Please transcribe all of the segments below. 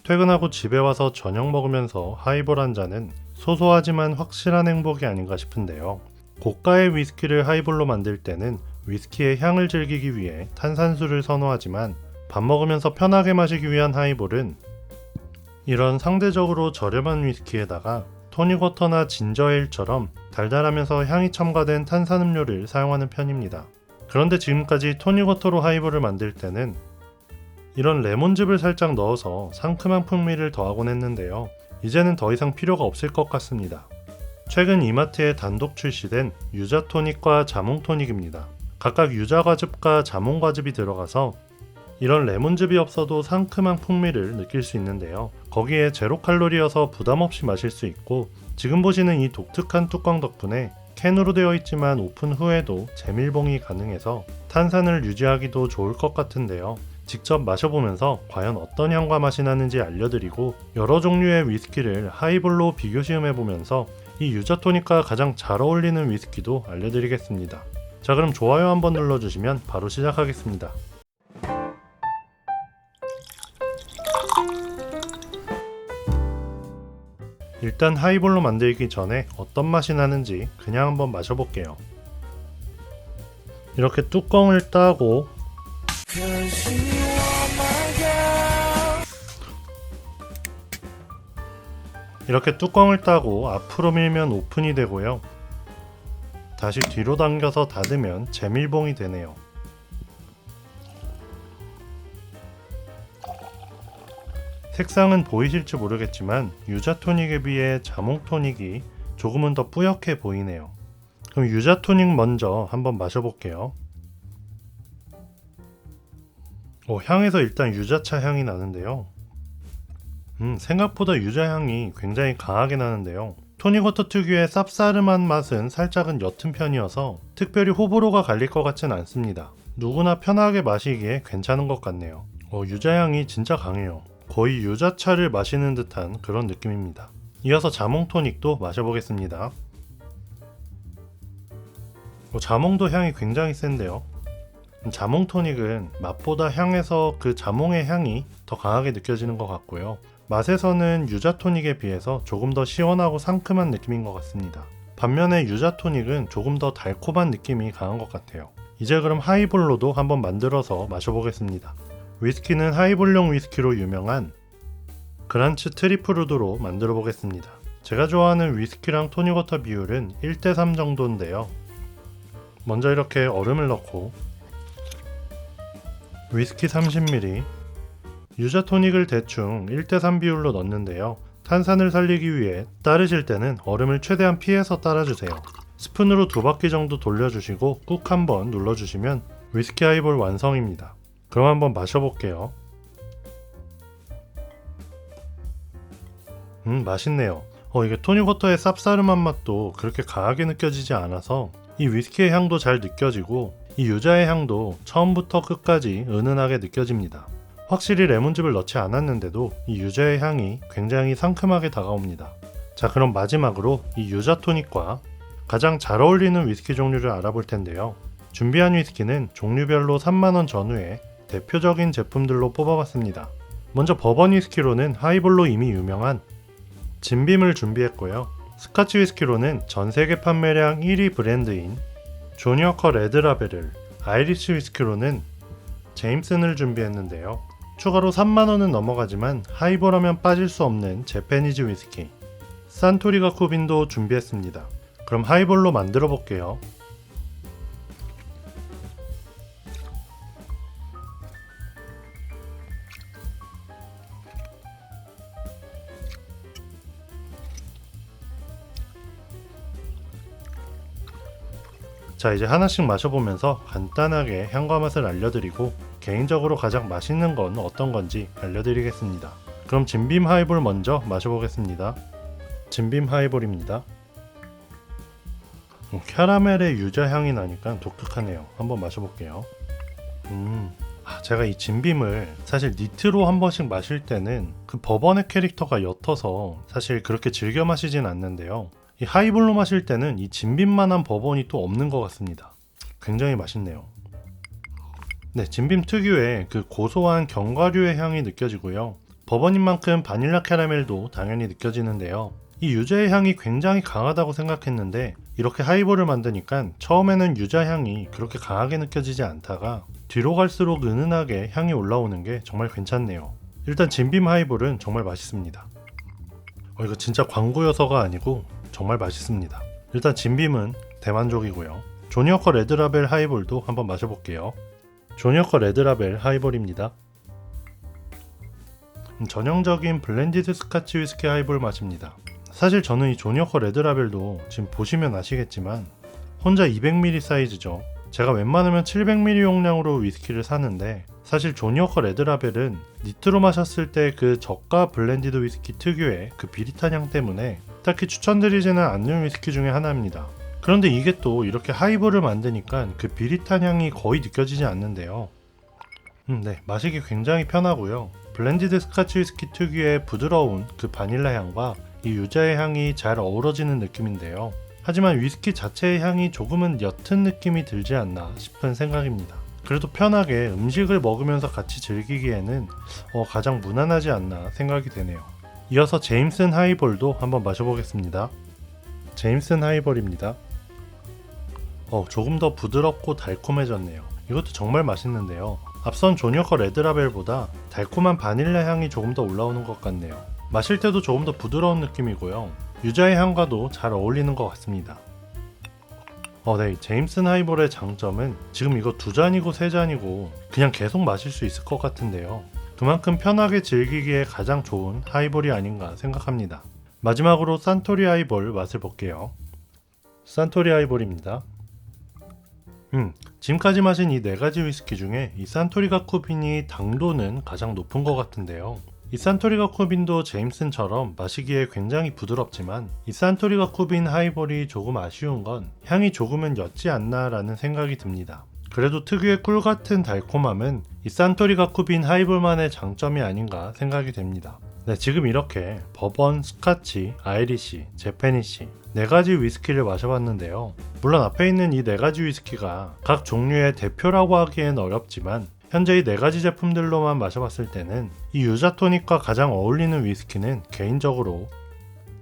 퇴근하고 집에 와서 저녁 먹으면서 하이볼 한 잔은 소소하지만 확실한 행복이 아닌가 싶은데요. 고가의 위스키를 하이볼로 만들 때는 위스키의 향을 즐기기 위해 탄산수를 선호하지만 밥 먹으면서 편하게 마시기 위한 하이볼은 이런 상대적으로 저렴한 위스키에다가 토닉워터나 진저에일처럼 달달하면서 향이 첨가된 탄산음료를 사용하는 편입니다. 그런데 지금까지 토닉워터로 하이볼을 만들 때는 이런 레몬즙을 살짝 넣어서 상큼한 풍미를 더하곤 했는데요. 이제는 더 이상 필요가 없을 것 같습니다. 최근 이마트에 단독 출시된 유자 토닉과 자몽 토닉입니다. 각각 유자과즙과 자몽과즙이 들어가서 이런 레몬즙이 없어도 상큼한 풍미를 느낄 수 있는데요. 거기에 제로 칼로리여서 부담없이 마실 수 있고, 지금 보시는 이 독특한 뚜껑 덕분에 캔으로 되어 있지만 오픈 후에도 재밀봉이 가능해서 탄산을 유지하기도 좋을 것 같은데요. 직접 마셔보면서 과연 어떤 향과 맛이 나는지 알려드리고, 여러 종류의 위스키를 하이볼로 비교 시음해보면서 이 유자 토닉과 가장 잘 어울리는 위스키도 알려드리겠습니다. 자, 그럼 좋아요 한번 눌러주시면 바로 시작하겠습니다. 일단 하이볼로 만들기 전에 어떤 맛이 나는지 그냥 한번 마셔볼게요. 이렇게 뚜껑을 따고 앞으로 밀면 오픈이 되고요. 다시 뒤로 당겨서 닫으면 재밀봉이 되네요. 색상은 보이실지 모르겠지만 유자 토닉에 비해 자몽 토닉이 조금은 더 뿌옇게 보이네요. 그럼 유자 토닉 먼저 한번 마셔볼게요. 향에서 일단 유자차 향이 나는데요. 생각보다 유자 향이 굉장히 강하게 나는데요. 토닉워터 특유의 쌉싸름한 맛은 살짝은 옅은 편이어서 특별히 호불호가 갈릴 것 같진 않습니다. 누구나 편하게 마시기에 괜찮은 것 같네요. 유자 향이 진짜 강해요. 거의 유자차를 마시는 듯한 그런 느낌입니다. 이어서 자몽 토닉도 마셔보겠습니다. 자몽도 향이 굉장히 센데요. 자몽 토닉은 맛보다 향에서 그 자몽의 향이 더 강하게 느껴지는 것 같고요. 맛에서는 유자 토닉에 비해서 조금 더 시원하고 상큼한 느낌인 것 같습니다. 반면에 유자 토닉은 조금 더 달콤한 느낌이 강한 것 같아요. 이제 그럼 하이볼로도 한번 만들어서 마셔보겠습니다. 위스키는 하이볼용 위스키로 유명한 그란츠 트리플 우드로 만들어 보겠습니다. 제가 좋아하는 위스키랑 토닉워터 비율은 1:3 정도인데요. 먼저 이렇게 얼음을 넣고 위스키 30ml, 유자 토닉을 대충 1:3 비율로 넣는데요. 탄산을 살리기 위해 따르실 때는 얼음을 최대한 피해서 따라주세요. 스푼으로 2바퀴 정도 돌려주시고 꾹 한번 눌러주시면 위스키 하이볼 완성입니다. 그럼 한번 마셔볼게요. 맛있네요. 이게 토닉워터의 쌉싸름한 맛도 그렇게 강하게 느껴지지 않아서 이 위스키의 향도 잘 느껴지고 이 유자의 향도 처음부터 끝까지 은은하게 느껴집니다. 확실히 레몬즙을 넣지 않았는데도 이 유자의 향이 굉장히 상큼하게 다가옵니다. 자, 그럼 마지막으로 이 유자 토닉과 가장 잘 어울리는 위스키 종류를 알아볼 텐데요. 준비한 위스키는 종류별로 3만원 전후에 대표적인 제품들로 뽑아봤습니다. 먼저 버번 위스키로는 하이볼로 이미 유명한 진빔을 준비했고요. 스카치 위스키로는 전세계 판매량 1위 브랜드인 조니워커 레드라벨을, 아이리시 위스키로는 제임슨을 준비했는데요. 추가로 3만원은 넘어가지만 하이볼하면 빠질 수 없는 재패니즈 위스키 산토리가 쿠빈도 준비했습니다. 그럼 하이볼로 만들어 볼게요. 자, 이제 하나씩 마셔보면서 간단하게 향과 맛을 알려드리고 개인적으로 가장 맛있는 건 어떤 건지 알려드리겠습니다. 그럼 진빔 하이볼 먼저 마셔보겠습니다. 진빔 하이볼입니다. 캐러멜의 유자 향이 나니까 독특하네요. 한번 마셔볼게요. 제가 이 진빔을 사실 니트로 한 번씩 마실 때는 그 버번의 캐릭터가 옅어서 사실 그렇게 즐겨 마시진 않는데요. 이 하이볼로 마실 때는 이 진빔만한 버번이 또 없는 것 같습니다. 굉장히 맛있네요. 네, 진빔 특유의 그 고소한 견과류의 향이 느껴지고요. 버번인 만큼 바닐라 캐러멜도 당연히 느껴지는데요. 이 유자의 향이 굉장히 강하다고 생각했는데 이렇게 하이볼을 만드니까 처음에는 유자 향이 그렇게 강하게 느껴지지 않다가 뒤로 갈수록 은은하게 향이 올라오는 게 정말 괜찮네요. 일단 진빔 하이볼은 정말 맛있습니다. 이거 진짜 광고여서가 아니고 정말 맛있습니다. 일단 진빔은 대만족이고요. 조니워커 레드라벨 하이볼도 한번 마셔볼게요. 조니워커 레드라벨 하이볼입니다. 전형적인 블렌디드 스카치 위스키 하이볼 맛입니다. 사실 저는 이 조니워커 레드라벨도 지금 보시면 아시겠지만 혼자 200ml 사이즈죠. 제가 웬만하면 700ml 용량으로 위스키를 사는데 사실 조니워커 레드라벨은 니트로 마셨을 때 그 저가 블렌디드 위스키 특유의 그 비릿한 향 때문에 딱히 추천드리지는 않는 위스키 중에 하나입니다. 그런데 이게 또 이렇게 하이볼을 만드니까 그 비릿한 향이 거의 느껴지지 않는데요. 네, 마시기 굉장히 편하고요. 블렌디드 스카치 위스키 특유의 부드러운 그 바닐라 향과 이 유자의 향이 잘 어우러지는 느낌인데요. 하지만 위스키 자체의 향이 조금은 옅은 느낌이 들지 않나 싶은 생각입니다. 그래도 편하게 음식을 먹으면서 같이 즐기기에는 가장 무난하지 않나 생각이 되네요. 이어서 제임슨 하이볼도 한번 마셔보겠습니다. 제임슨 하이볼입니다. 조금 더 부드럽고 달콤해졌네요. 이것도 정말 맛있는데요. 앞선 조니워커 레드라벨보다 달콤한 바닐라 향이 조금 더 올라오는 것 같네요. 마실 때도 조금 더 부드러운 느낌이고요. 유자의 향과도 잘 어울리는 것 같습니다. 네, 제임슨 하이볼의 장점은 지금 이거 2잔이고 3잔이고 그냥 계속 마실 수 있을 것 같은데요. 그만큼 편하게 즐기기에 가장 좋은 하이볼이 아닌가 생각합니다. 마지막으로 산토리 하이볼 맛을 볼게요. 산토리 하이볼입니다. 지금까지 마신 이 4가지 위스키 중에 이 산토리가 쿠빈이 당도는 가장 높은 것 같은데요. 이 산토리가 쿠빈도 제임슨처럼 마시기에 굉장히 부드럽지만 이 산토리가 쿠빈 하이볼이 조금 아쉬운 건 향이 조금은 옅지 않나 라는 생각이 듭니다. 그래도 특유의 꿀같은 달콤함은 이 산토리가 쿠빈 하이볼만의 장점이 아닌가 생각이 됩니다. 네, 지금 이렇게 버번, 스카치, 아이리시, 제페니시 4가지 위스키를 마셔봤는데요. 물론 앞에 있는 이 4가지 위스키가 각 종류의 대표라고 하기엔 어렵지만 현재 이 4가지 제품들로만 마셔봤을 때는 이 유자 토닉과 가장 어울리는 위스키는 개인적으로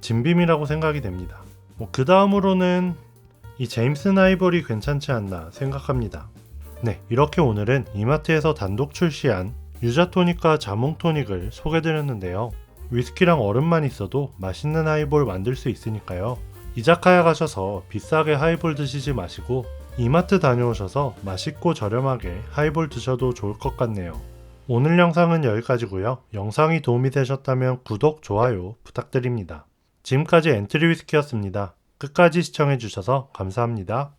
진빔이라고 생각이 됩니다. 그 다음으로는 이 제임슨 하이볼이 괜찮지 않나 생각합니다. 네, 이렇게 오늘은 이마트에서 단독 출시한 유자 토닉과 자몽 토닉을 소개드렸는데요. 위스키랑 얼음만 있어도 맛있는 하이볼 만들 수 있으니까요. 이자카야 가셔서 비싸게 하이볼 드시지 마시고 이마트 다녀오셔서 맛있고 저렴하게 하이볼 드셔도 좋을 것 같네요. 오늘 영상은 여기까지고요. 영상이 도움이 되셨다면 구독, 좋아요 부탁드립니다. 지금까지 엔트리 위스키였습니다. 끝까지 시청해주셔서 감사합니다.